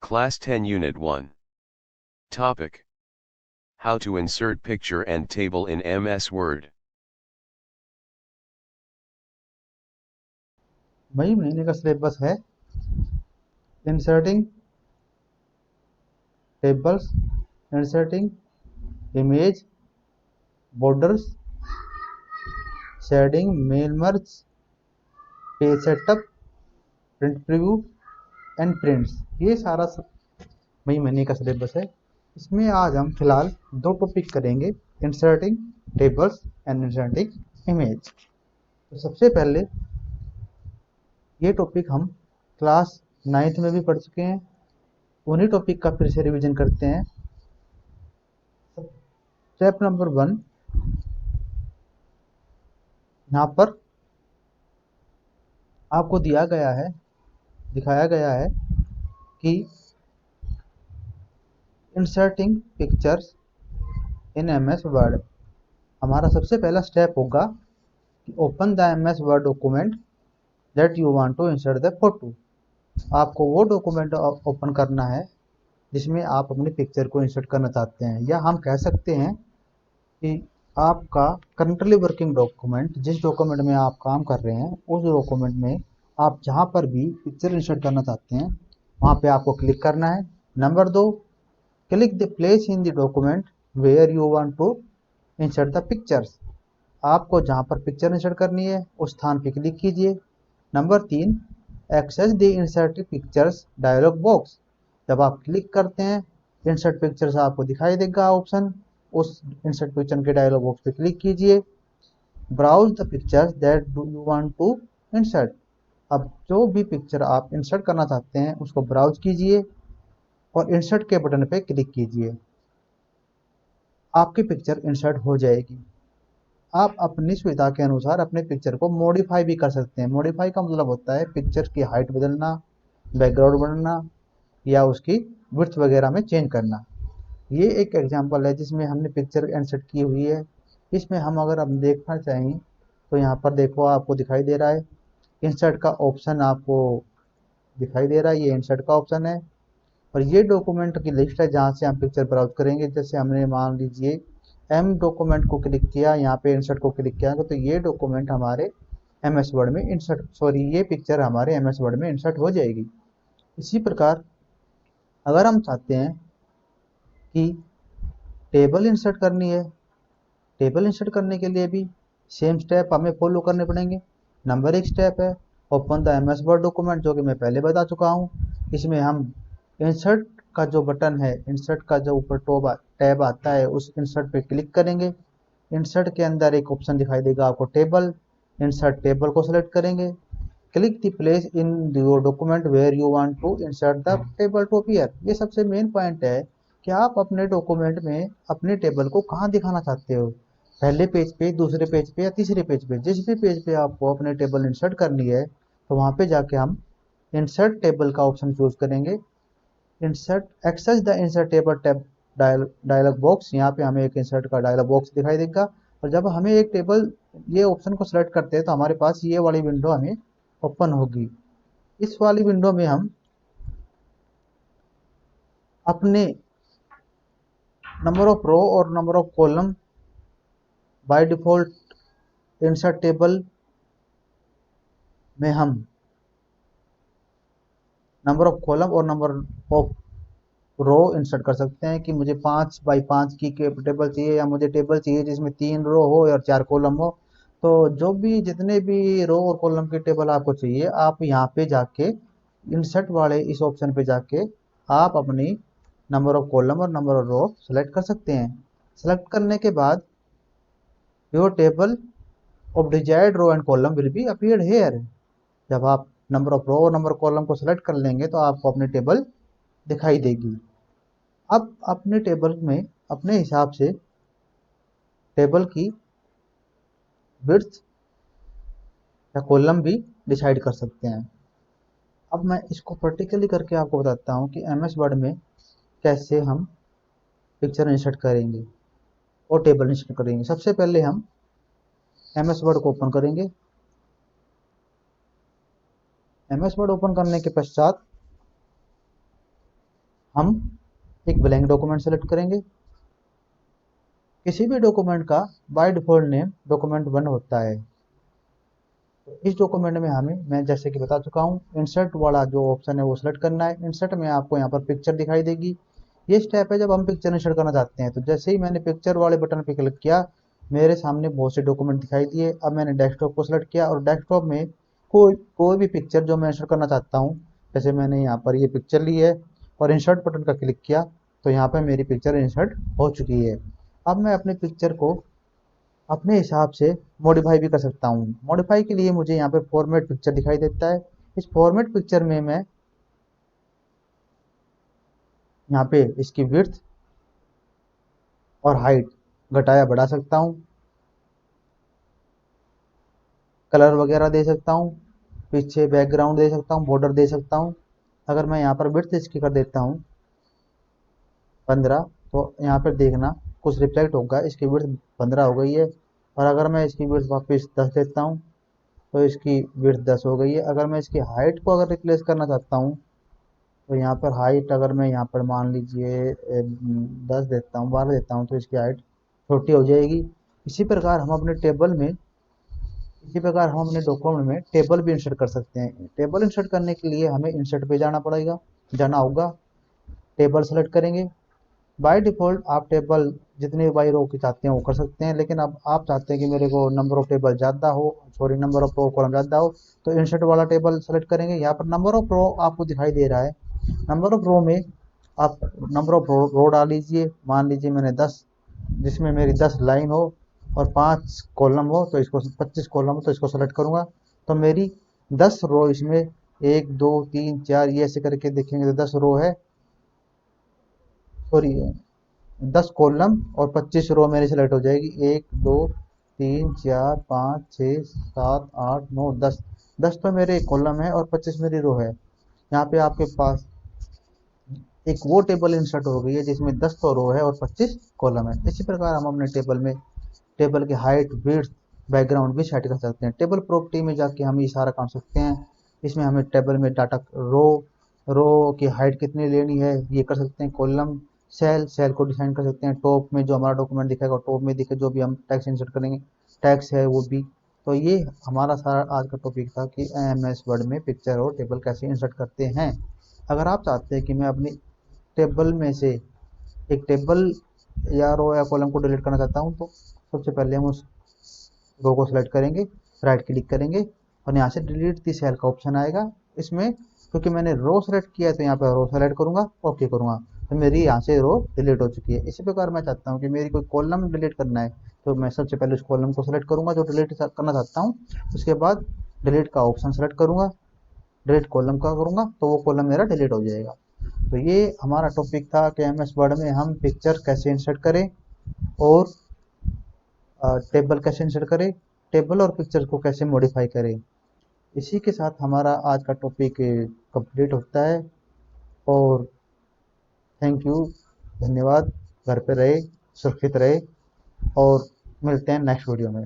Class 10 Unit 1. Topic: How to insert picture and table in MS Word. मई महीने का syllabus है inserting tables, inserting image, borders, shading, mail merge, page setup, print preview and prints. ये सारा मई महीने का syllabus है। इसमें आज हम फिलहाल दो टॉपिक करेंगे, inserting tables and inserting image. तो सबसे पहले ये टॉपिक हम क्लास 9th में भी पढ़ चुके हैं, उन्हीं टॉपिक का फिर से रिवीजन करते हैं। स्टेप नंबर 1, यहाँ पर आपको दिखाया गया है कि inserting pictures in MS Word. हमारा सबसे पहला स्टेप होगा कि open the MS Word document that you want to insert the photo. आपको वो डॉक्यूमेंट ओपन करना है जिसमें आप अपनी पिक्चर को इंसर्ट करना चाहते हैं, या हम कह सकते हैं कि आपका करंटली वर्किंग डॉक्यूमेंट, जिस डॉक्यूमेंट में आप काम कर रहे हैं उस डॉक्यूमेंट में आप जहां पर भी पिक्चर इंसर्ट करना चाहते हैं वहां पे आपको क्लिक करना है। Number 2, click the place in the document where you want to insert the pictures. आपको जहां पर पिक्चर इंसर्ट करनी है उस स्थान पर क्लिक कीजिए। Number 3, access the insert pictures dialog box. जब आप क्लिक करते हैं इंसर्ट पिक्चर्स आपको दिखाई देगा ऑप्शन, उस इंसर्ट पिक्चर के डायलॉग बॉक्स पे क्लिक कीजिए। Browse the pictures that do you want to insert. अब जो भी पिक्चर आप इंसर्ट करना चाहते हैं उसको ब्राउज कीजिए और इंसर्ट के बटन पे क्लिक कीजिए। आपकी पिक्चर इंसर्ट हो जाएगी। आप अपनी सुविधा के अनुसार अपने पिक्चर को मॉडिफाई भी कर सकते हैं। मॉडिफाई का मतलब होता है पिक्चर की हाइट बदलना, बैकग्राउंड बढ़ना या उसकी विड्थ वगैरह में चेंज करना। ये एक एग्जांपल है जिसमें हमने पिक्चर इंसर्ट की हुई है। इसमें हम अगर हम देखना चाहें तो यहाँ पर देखो आपको दिखाई दे रहा है इंसर्ट का ऑप्शन, आपको दिखाई दे रहा है, ये इंसर्ट का ऑप्शन है। और ये डॉक्यूमेंट की लिस्ट है जहाँ से हम पिक्चर ब्राउज करेंगे। जैसे हमने मान लीजिए एम डॉक्यूमेंट को क्लिक किया, यहाँ पे इंसर्ट को क्लिक किया तो ये डॉक्यूमेंट हमारे एम एस वर्ड में इंसर्ट, सॉरी ये पिक्चर हमारे एम एस वर्ड में इंसर्ट हो जाएगी। इसी प्रकार अगर हम चाहते हैं कि टेबल इंसर्ट करनी है, टेबल इंसर्ट करने के लिए भी सेम स्टेप हमें फॉलो करने पड़ेंगे। नंबर 1 स्टेप है open the MS Word document, जो कि मैं पहले बता चुका हूँ। इसमें हम इंसर्ट का जो बटन है, इंसर्ट का जो ऊपर टैब आता है उस इंसर्ट पे क्लिक करेंगे। इंसर्ट के अंदर एक ऑप्शन दिखाई देगा आपको टेबल, इंसर्ट टेबल को सिलेक्ट करेंगे। Click the place in your document where you want to insert the table to appear. ये सबसे मेन पॉइंट है कि आप अपने डॉक्यूमेंट में अपने टेबल को कहाँ दिखाना चाहते हो, पहले पेज पे, दूसरे पेज पे या तीसरे पेज पे। जिस भी पेज पे आपको अपने टेबल इंसर्ट करनी है तो वहाँ पे जाके हम इंसर्ट टेबल का ऑप्शन चूज करेंगे। Insert access the insert table tab dialog box, यहाँ पे हमें एक इंसर्ट का डायलॉग बॉक्स दिखाई देगा। और जब हमें एक टेबल ये ऑप्शन को सिलेक्ट करते हैं तो हमारे पास ये वाली विंडो हमें ओपन होगी। इस वाली विंडो में हम अपने नंबर ऑफ रो और number of column by default insert table में हम नंबर ऑफ कॉलम और नंबर ऑफ रो इंसर्ट कर सकते हैं कि मुझे 5x5 की टेबल चाहिए या मुझे टेबल चाहिए जिसमें 3 रो हो और 4 कॉलम हो। तो जो भी जितने भी रो और कॉलम की टेबल आपको चाहिए आप यहाँ पे जाके इंसर्ट वाले इस ऑप्शन पे जाके आप अपनी नंबर ऑफ कॉलम और नंबर ऑफ रो सेलेक्ट कर सकते हैं। सेलेक्ट करने के बाद your table of desired row and column will be appeared here. जब आप नंबर ऑफ रो और नंबर कॉलम को सेलेक्ट कर लेंगे तो आपको अपनी टेबल दिखाई देगी। अब अपने टेबल में अपने हिसाब से टेबल की विड्थ या कॉलम भी डिसाइड कर सकते हैं। अब मैं इसको प्रैक्टिकली करके आपको बताता हूँ कि एम एस वर्ड में कैसे हम पिक्चर इंसर्ट करेंगे और टेबल इंसर्ट करेंगे। सबसे पहले हम एम एस वर्ड को ओपन करेंगे। एम एस वर्ड ओपन करने के पश्चात हम एक ब्लैंक डॉक्यूमेंट सेलेक्ट करेंगे। किसी भी डॉक्यूमेंट का बाय डिफॉल्ट नेम डॉक्यूमेंट 1 होता है। तो इस डॉक्यूमेंट में हमें, मैं जैसे कि बता चुका हूँ, इंसर्ट वाला जो ऑप्शन है वो सेलेक्ट करना है। इंसर्ट में आपको यहाँ पर पिक्चर दिखाई देगी। ये स्टेप है जब हम पिक्चर इंसर्ट करना चाहते हैं। तो जैसे ही मैंने पिक्चर वाले बटन पर क्लिक किया, मेरे सामने बहुत से डॉक्यूमेंट दिखाई दिए। अब मैंने डेस्कटॉप को सिलेक्ट किया और डेस्कटॉप में कोई भी पिक्चर जो मैं इंसर्ट करना चाहता हूँ, जैसे मैंने यहाँ पर ये पिक्चर ली है और इंसर्ट बटन का क्लिक किया, तो यहाँ पर मेरी पिक्चर इंसर्ट हो चुकी है। अब मैं अपने पिक्चर को अपने हिसाब से मॉडिफाई भी कर सकता हूँ। मॉडिफाई के लिए मुझे यहाँ पे फॉर्मेट पिक्चर दिखाई देता है। इस फॉर्मेट पिक्चर में मैं यहाँ पे इसकी विड्थ और हाइट घटाया बढ़ा सकता हूँ, कलर वगैरह दे सकता हूँ, पीछे बैकग्राउंड दे सकता हूँ, बॉर्डर दे सकता हूँ। अगर मैं यहाँ पर विड्थ इसकी कर देता हूँ 15, तो यहाँ पर देखना कुछ रिफ्लेक्ट होगा, इसकी विड्थ 15 हो गई है। और अगर मैं इसकी विड्थ वापस 10 देता हूँ, तो इसकी विड्थ 10 हो गई है। अगर मैं इसकी हाइट को अगर रिप्लेस करना चाहता हूँ, तो यहाँ पर हाइट अगर मैं यहाँ पर मान लीजिए 10 देता हूँ, 12 देता हूँ, तो इसकी हाइट छोटी हो जाएगी। इसी प्रकार हम अपने टेबल में इसी प्रकार हम अपने डॉक्यूमेंट में टेबल भी इंसर्ट कर सकते हैं। टेबल इंसर्ट करने के लिए हमें इंसर्ट पे जाना होगा। टेबल सेलेक्ट करेंगे। बाय डिफ़ॉल्ट आप टेबल जितने बाई रो की चाहते हैं वो कर सकते हैं, लेकिन अब आप चाहते हैं कि मेरे को नंबर ऑफ टेबल ज़्यादा हो, sorry number of row column ज़्यादा हो, तो इंसर्ट वाला टेबल सेलेक्ट करेंगे। यहाँ पर नंबर ऑफ रो आपको दिखाई दे रहा है। नंबर ऑफ रो में आप नंबर ऑफ रो डाल लीजिए। मान लीजिए मैंने 10, जिसमें मेरी 10 लाइन हो और 5 कॉलम हो, तो इसको 25 कॉलम हो तो इसको सेलेक्ट करूँगा। तो मेरी 10 रो इसमें, 1 2 3 4 ये ऐसे करके देखेंगे तो 10 रो है, सॉरी 10 कॉलम और 25 रो मेरी सेलेक्ट हो जाएगी। 1 2 3 4 5 6 7 8 9 10। 10 तो मेरे कॉलम है और 25 मेरी रो है। यहाँ पे आपके पास एक वो टेबल इंसर्ट हो गई है जिसमें 10 तो रो है और 25 कॉलम है। इसी प्रकार हम अपने टेबल की हाइट, विड्थ, बैकग्राउंड भी सेट कर सकते हैं। टेबल प्रॉपर्टी में जाके हम ये सारा काम सकते हैं। इसमें हमें टेबल में डाटा रो की हाइट कितनी लेनी है ये कर सकते हैं। कॉलम, सेल को डिफाइन कर सकते हैं। टॉप में जो हमारा डॉक्यूमेंट दिखेगा, टॉप में दिखे जो भी हम टैक्स इंसर्ट करेंगे, टैक्स है वो भी। तो ये हमारा सारा आज का टॉपिक था कि एमएस वर्ड में पिक्चर और टेबल कैसे इंसर्ट करते हैं। अगर आप चाहते हैं कि मैं अपनी टेबल में से एक टेबल या रो या कॉलम को डिलीट करना चाहता हूँ, तो सबसे पहले हम उस रो को सिलेक्ट करेंगे, राइट क्लिक करेंगे और यहाँ से डिलीट दी सेल का ऑप्शन आएगा। इसमें क्योंकि मैंने रो सेलेक्ट किया है तो यहाँ पर रो सेलेक्ट करूंगा, ओके करूंगा, तो मेरी यहाँ से रो डिलीट हो चुकी है। इसी प्रकार मैं चाहता हूँ कि मेरी कोई कॉलम डिलीट करना है, तो मैं सबसे पहले उस कॉलम को सेलेक्ट करूंगा जो डिलीट करना चाहता हूँ। उसके बाद डिलीट का ऑप्शन सेलेक्ट करूंगा, डिलीट कॉलम का करूंगा, तो वो कॉलम मेरा डिलीट हो जाएगा। तो ये हमारा टॉपिक था कि एम एस वर्ड में हम पिक्चर कैसे इंसर्ट करें और टेबल कैसे इंसर्ट करें, टेबल और पिक्चर को कैसे मॉडिफाई करें। इसी के साथ हमारा आज का टॉपिक कंप्लीट होता है। और थैंक यू, धन्यवाद। घर पे रहे, सुरक्षित रहे और मिलते हैं नेक्स्ट वीडियो में।